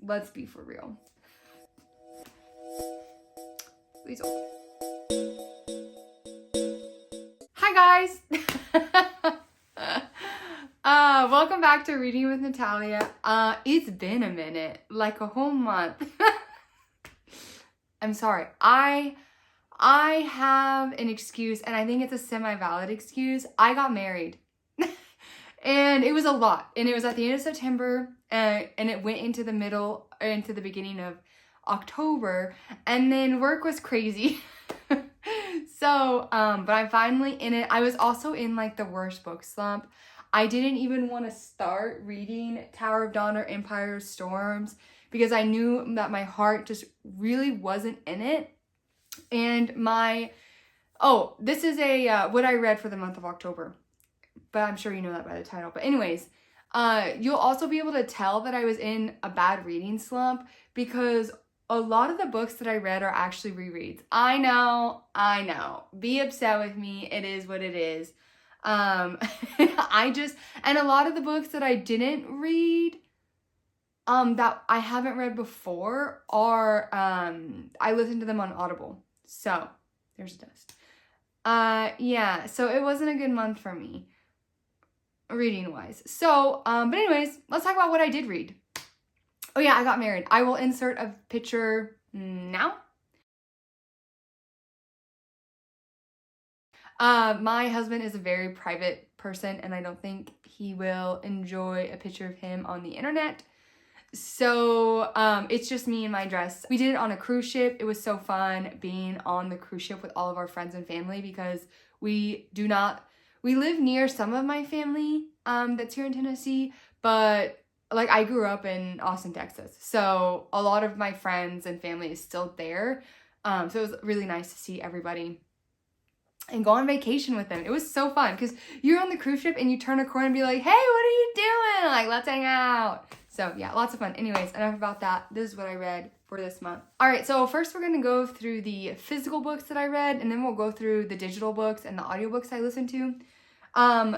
Let's be for real. Please open. Hi guys! Welcome back to Reading with Natalia. It's been a minute, like a whole month. I'm sorry. I have an excuse, and I think it's a semi-valid excuse. I got married. And it was a lot. And it was at the end of September, and it went into the beginning of October, and then work was crazy. So, but I'm finally in it. I was also in like the worst book slump. I didn't even want to start reading Tower of Dawn or Empire of Storms because I knew that my heart just really wasn't in it. And this is what I read for the month of October, but I'm sure you know that by the title. But anyways, you'll also be able to tell that I was in a bad reading slump because a lot of the books that I read are actually rereads. I know. Be upset with me. It is what it is. And a lot of the books that I didn't read, that I haven't read before are, I listened to them on Audible. So, there's a test. Yeah, so it wasn't a good month for me, reading-wise. So, but anyways, let's talk about what I did read. Oh yeah, I got married. I will insert a picture now. My husband is a very private person, and I don't think he will enjoy a picture of him on the internet. So, it's just me in my dress. We did it on a cruise ship. It was so fun being on the cruise ship with all of our friends and family because we live near some of my family, that's here in Tennessee, but like I grew up in Austin, Texas. So a lot of my friends and family is still there. So it was really nice to see everybody and go on vacation with them. It was so fun because you're on the cruise ship and you turn a corner and be like, hey, what are you doing? Like, let's hang out. So yeah, lots of fun. Anyways, enough about that. This is what I read for this month. All right, so first we're going to go through the physical books that I read, and then we'll go through the digital books and the audiobooks I listened to.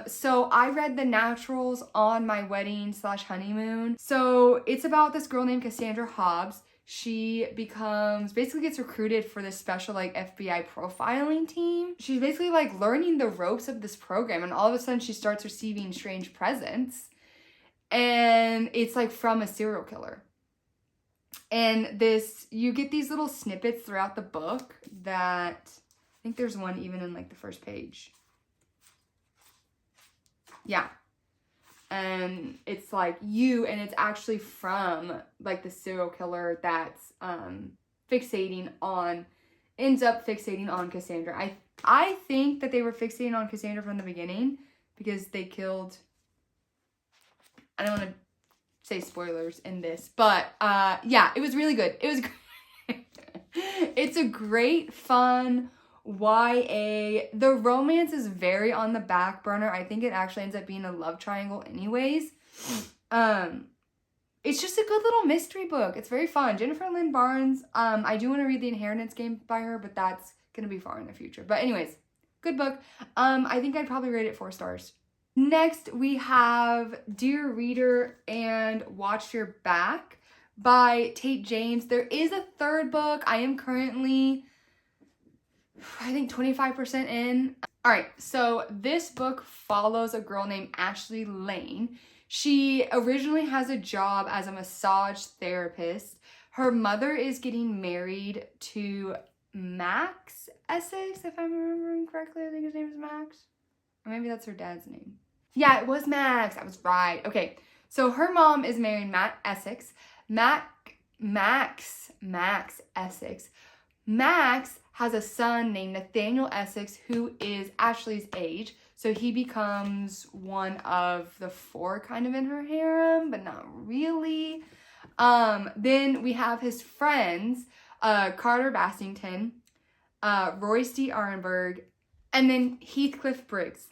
So I read The Naturals on my wedding/honeymoon. So it's about this girl named Cassandra Hobbs. She basically gets recruited for this special like FBI profiling team. She's basically like learning the ropes of this program, and all of a sudden she starts receiving strange presents. And it's like from a serial killer. And you get these little snippets throughout the book that, I think there's one even in like the first page. Yeah. And it's like and it's actually from like the serial killer that's ends up fixating on Cassandra. I think that they were fixating on Cassandra from the beginning because they killed, I don't want to say spoilers in this, but yeah, it was really good. It was great. It's a great, fun YA. The romance is very on the back burner. I think it actually ends up being a love triangle anyways. It's just a good little mystery book. It's very fun. Jennifer Lynn Barnes. I do want to read The Inheritance Game by her, but that's gonna be far in the future. But anyways, good book. I think I'd probably rate it 4 stars. Next, we have Dear Reader and Watch Your Back by Tate James. There is a third book. I am currently, I think, 25% in. All right, so this book follows a girl named Ashley Lane. She originally has a job as a massage therapist. Her mother is getting married to Max Essex, if I'm remembering correctly. I think his name is Max. Or maybe that's her dad's name. Yeah, it was Max. I was right. Okay, so her mom is marrying Matt Essex. Max Essex. Max has a son named Nathaniel Essex who is Ashley's age. So he becomes one of the 4 kind of in her harem, but not really. Then we have his friends, Carter Bassington, Royce D. Arenberg, and then Heathcliff Briggs.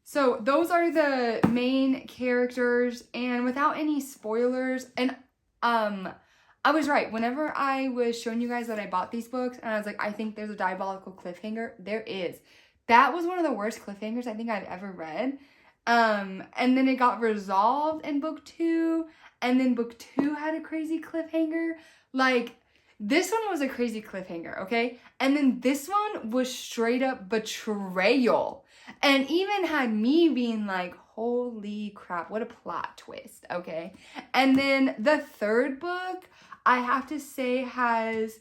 So those are the main characters, and without any spoilers, and I was right. Whenever I was showing you guys that I bought these books, and I was like, I think there's a diabolical cliffhanger, there is. That was one of the worst cliffhangers I think I've ever read. And then it got resolved in book 2, And then book 2 had a crazy cliffhanger. Like, this one was a crazy cliffhanger, okay? And then this one was straight up betrayal. And even had me being like, holy crap, what a plot twist, okay? And then the third book, I have to say has,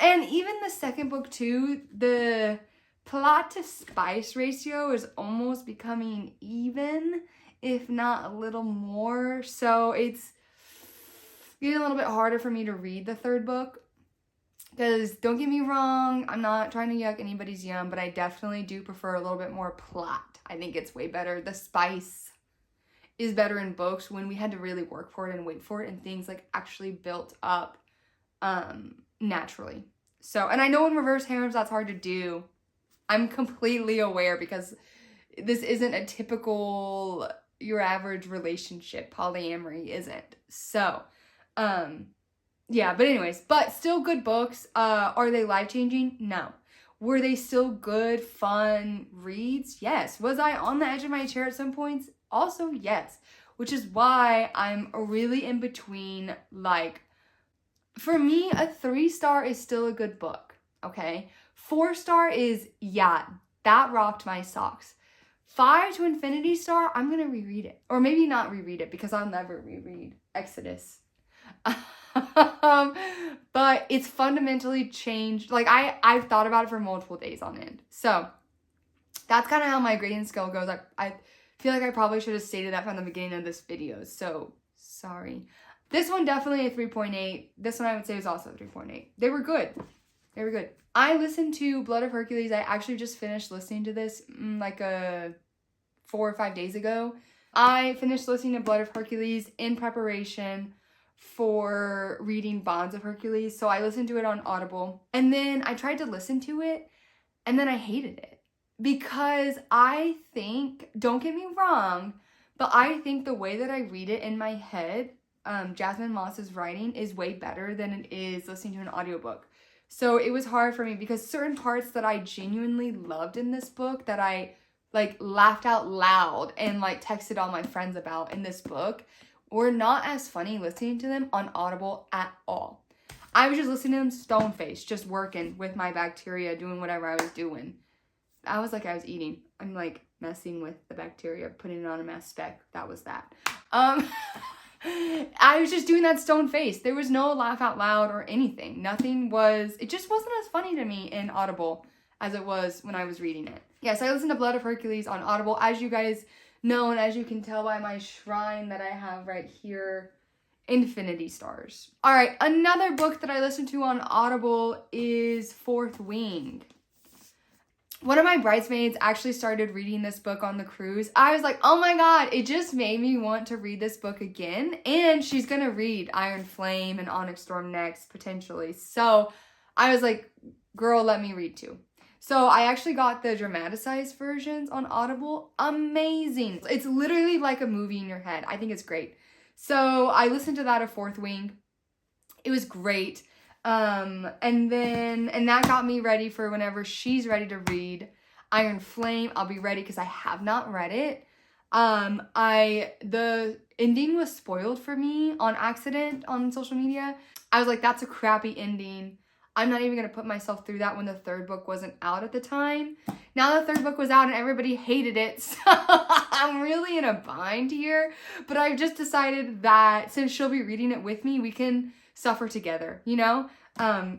and even the second book too, the plot to spice ratio is almost becoming even, if not a little more. So it's getting a little bit harder for me to read the third book. Because don't get me wrong, I'm not trying to yuck anybody's yum, but I definitely do prefer a little bit more plot. I think it's way better. The spice is better in books when we had to really work for it and wait for it, and things like actually built up naturally. So, and I know in reverse harems that's hard to do. I'm completely aware because this isn't a typical, your average relationship. Polyamory isn't. So, yeah, but anyways, but still good books. Are they life-changing? No. Were they still good, fun reads? Yes. Was I on the edge of my chair at some points? Also, yes. Which is why I'm really in between, like, for me, a 3-star is still a good book, okay? 4-star is, yeah, that rocked my socks. 5 to Infinity Star, I'm gonna reread it. Or maybe not reread it because I'll never reread Exodus. But it's fundamentally changed. Like, I've thought about it for multiple days on end. So that's kind of how my grading scale goes. I feel like I probably should have stated that from the beginning of this video. So sorry. This one definitely a 3.8. This one I would say was also a 3.8. They were good. They were good. I listened to Blood of Hercules. I actually just finished listening to this like 4 or 5 days ago. I finished listening to Blood of Hercules in preparation for reading Bonds of Hercules. So I listened to it on Audible. And then I tried to listen to it and then I hated it. Because I think, don't get me wrong, but I think the way that I read it in my head, Jasmine Moss's writing is way better than it is listening to an audiobook. So it was hard for me because certain parts that I genuinely loved in this book, that I like laughed out loud and like texted all my friends about in this book, were not as funny listening to them on Audible at all. I was just listening to them stone-faced, just working with my bacteria, doing whatever I was doing. I was like I was eating. I'm like messing with the bacteria, putting it on a mass spec. That was that. I was just doing that stone face. There was no laugh out loud or anything. Nothing was, it just wasn't as funny to me in Audible as it was when I was reading it. Yes, I listened to Blood of Hercules on Audible, as you guys know, and as you can tell by my shrine that I have right here, Infinity Stars. All right, another book that I listened to on Audible is Fourth Wing. One of my bridesmaids actually started reading this book on the cruise. I was like, oh my God, it just made me want to read this book again. And she's gonna read Iron Flame and Onyx Storm next, potentially. So I was like, girl, let me read too. So I actually got the dramatized versions on Audible. Amazing. It's literally like a movie in your head. I think it's great. So I listened to that of Fourth Wing. It was great. And that got me ready for whenever she's ready to read Iron Flame. I'll be ready because I have not read it. The ending was spoiled for me on accident on social media. I was like, that's a crappy ending. I'm not even going to put myself through that when the third book wasn't out at the time. Now the third book was out and everybody hated it. So I'm really in a bind here. But I've just decided that since she'll be reading it with me, we can suffer together, you know?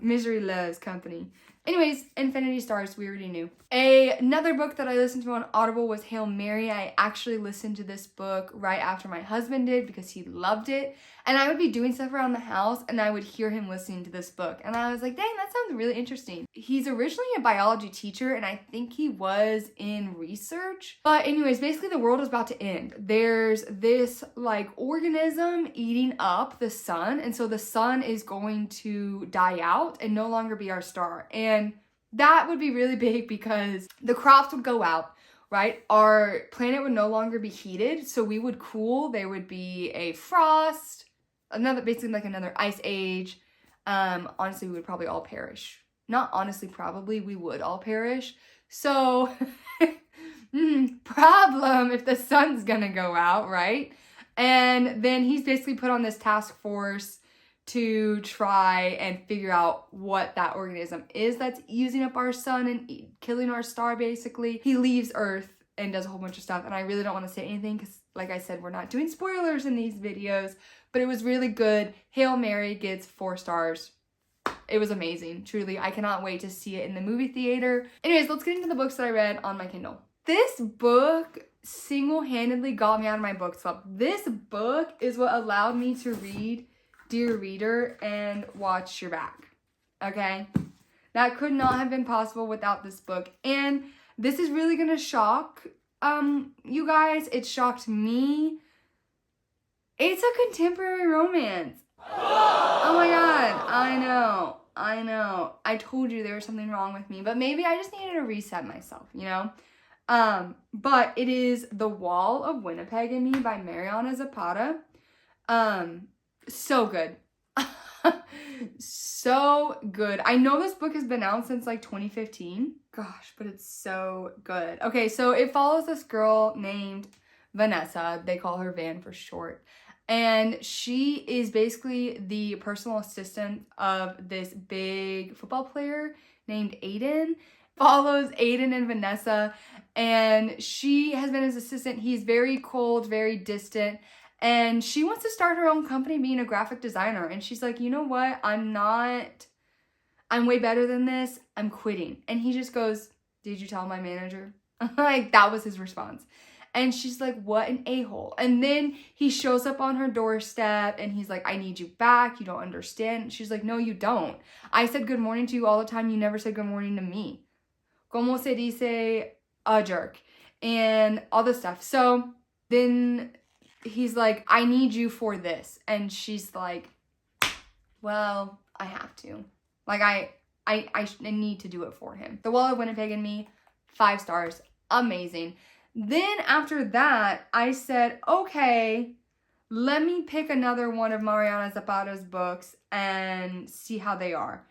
Misery loves company. Anyways, Infinity Stars, we already knew. Another book that I listened to on Audible was Hail Mary. I actually listened to this book right after my husband did because he loved it. And I would be doing stuff around the house and I would hear him listening to this book. And I was like, dang, that sounds really interesting. He's originally a biology teacher and I think he was in research. But anyways, basically the world is about to end. There's this like organism eating up the sun. And so the sun is going to die out and no longer be our star. And that would be really big because the crops would go out, right? Our planet would no longer be heated, so we would cool. There would be a frost, basically like another ice age. Honestly, we would probably all perish. Not honestly, probably, we would all perish. So, problem if the sun's gonna go out, right? And then he's basically put on this task force to try and figure out what that organism is that's using up our sun and killing our star, basically. He leaves Earth and does a whole bunch of stuff, and I really don't want to say anything because, like I said, we're not doing spoilers in these videos, but it was really good. Hail Mary gets 4 stars. It was amazing, truly. I cannot wait to see it in the movie theater. Anyways, let's get into the books that I read on my Kindle. This book single-handedly got me out of my book slump. This book is what allowed me to read Dear Reader and Watch Your Back, okay? That could not have been possible without this book. And this is really gonna shock you guys. It shocked me. It's a contemporary romance. Oh my god, I know. I told you there was something wrong with me, but maybe I just needed to reset myself, you know? But it is The Wall of Winnipeg and Me by Mariana Zapata. So good. So good. I know this book has been out since like 2015. Gosh, but it's so good. Okay, so it follows this girl named Vanessa. They call her Van for short. And she is basically the personal assistant of this big football player named Aiden. Follows Aiden and Vanessa, and she has been his assistant. He's very cold, very distant, and she wants to start her own company being a graphic designer. And she's like, you know what? I'm way better than this. I'm quitting. And he just goes, did you tell my manager? Like, that was his response. And she's like, what an a-hole. And then he shows up on her doorstep and he's like, I need you back. You don't understand. And she's like, no, you don't. I said good morning to you all the time. You never said good morning to me. Como se dice a jerk? And all this stuff. So then he's like, I need you for this. And she's like, well, I have to. Like, I need to do it for him. The Wall of Winnipeg and Me, 5 stars. Amazing. Then after that, I said, okay, let me pick another one of Mariana Zapata's books and see how they are.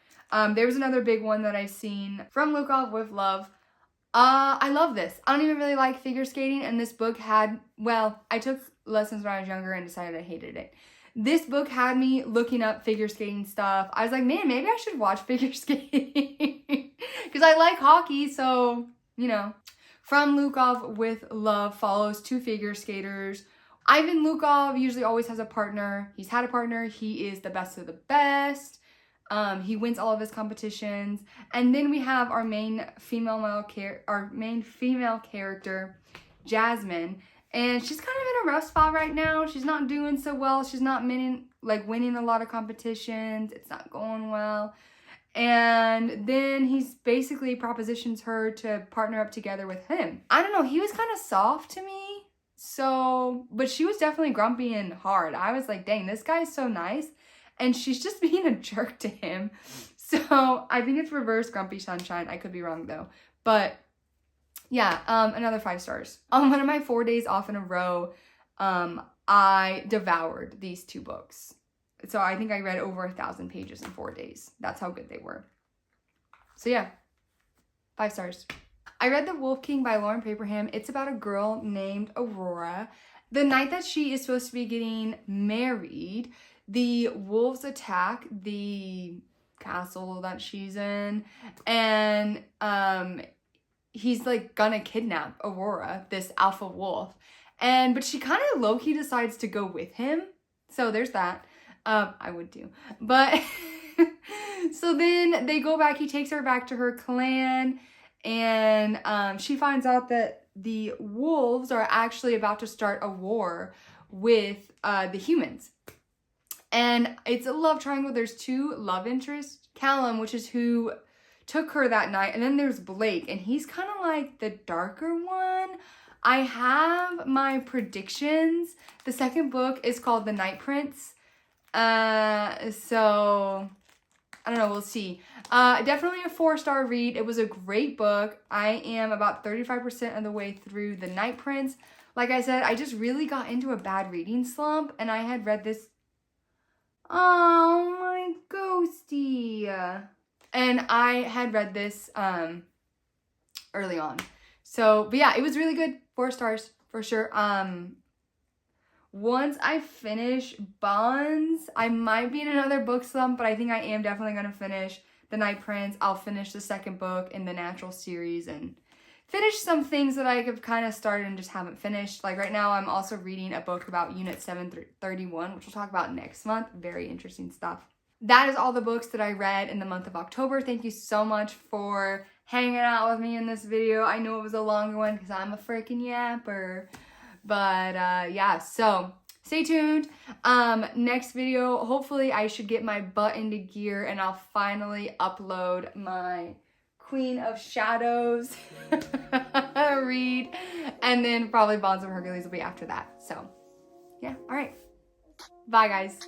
There was another big one that I've seen, From Lukov with Love. I love this. I don't even really like figure skating, and this book had, well, I took lessons when I was younger and decided I hated it. This book had me looking up figure skating stuff. I was like, man, maybe I should watch figure skating because I like hockey, so, you know. From Lukov with Love follows 2 figure skaters. Ivan Lukov usually always has a partner. He's had a partner. He is the best of the best. He wins all of his competitions. And then we have our main female character, Jasmine. And she's kind of in a rough spot right now. She's not doing so well. She's not winning a lot of competitions. It's not going well. And then he's basically propositions her to partner up together with him. I don't know, he was kind of soft to me. So, but she was definitely grumpy and hard. I was like, dang, this guy's so nice. And she's just being a jerk to him. So I think it's reverse Grumpy Sunshine. I could be wrong though. But yeah, another 5 stars. On one of my 4 days off in a row, I devoured these 2 books. So I think I read over 1,000 pages in 4 days. That's how good they were. So yeah, 5 stars. I read The Wolf King by Lauren Paperham. It's about a girl named Aurora. The night that she is supposed to be getting married, the wolves attack the castle that she's in. And he's like gonna kidnap Aurora, this alpha wolf. But she kind of low-key decides to go with him. So there's that. I would too. But so then they go back. He takes her back to her clan. And she finds out that the wolves are actually about to start a war with the humans. And it's a love triangle. There's 2 love interests. Callum, which is who took her that night. And then there's Blake. And he's kind of like the darker one. I have my predictions. The second book is called The Night Prince. So I don't know, we'll see. Definitely a 4-star read. It was a great book. I am about 35% of the way through The Night Prince. Like I said, I just really got into a bad reading slump, and I had read this. Oh, my ghosty. And I had read this early on. So, but yeah, it was really good. 4 stars for sure. once I finish Bonds, I might be in another book slump, but I think I am definitely going to finish The Night Prince. I'll finish the second book in the Natural series and finish some things that I have kind of started and just haven't finished. Like right now, I'm also reading a book about Unit 731, which we'll talk about next month. Very interesting stuff. That is all the books that I read in the month of October. Thank you so much for hanging out with me in this video. I know it was a longer one because I'm a freaking yapper. But yeah, so stay tuned. Next video, hopefully I should get my butt into gear and I'll finally upload my Queen of Shadows read. And then probably Bonds of Hercules will be after that. So yeah, all right. Bye guys.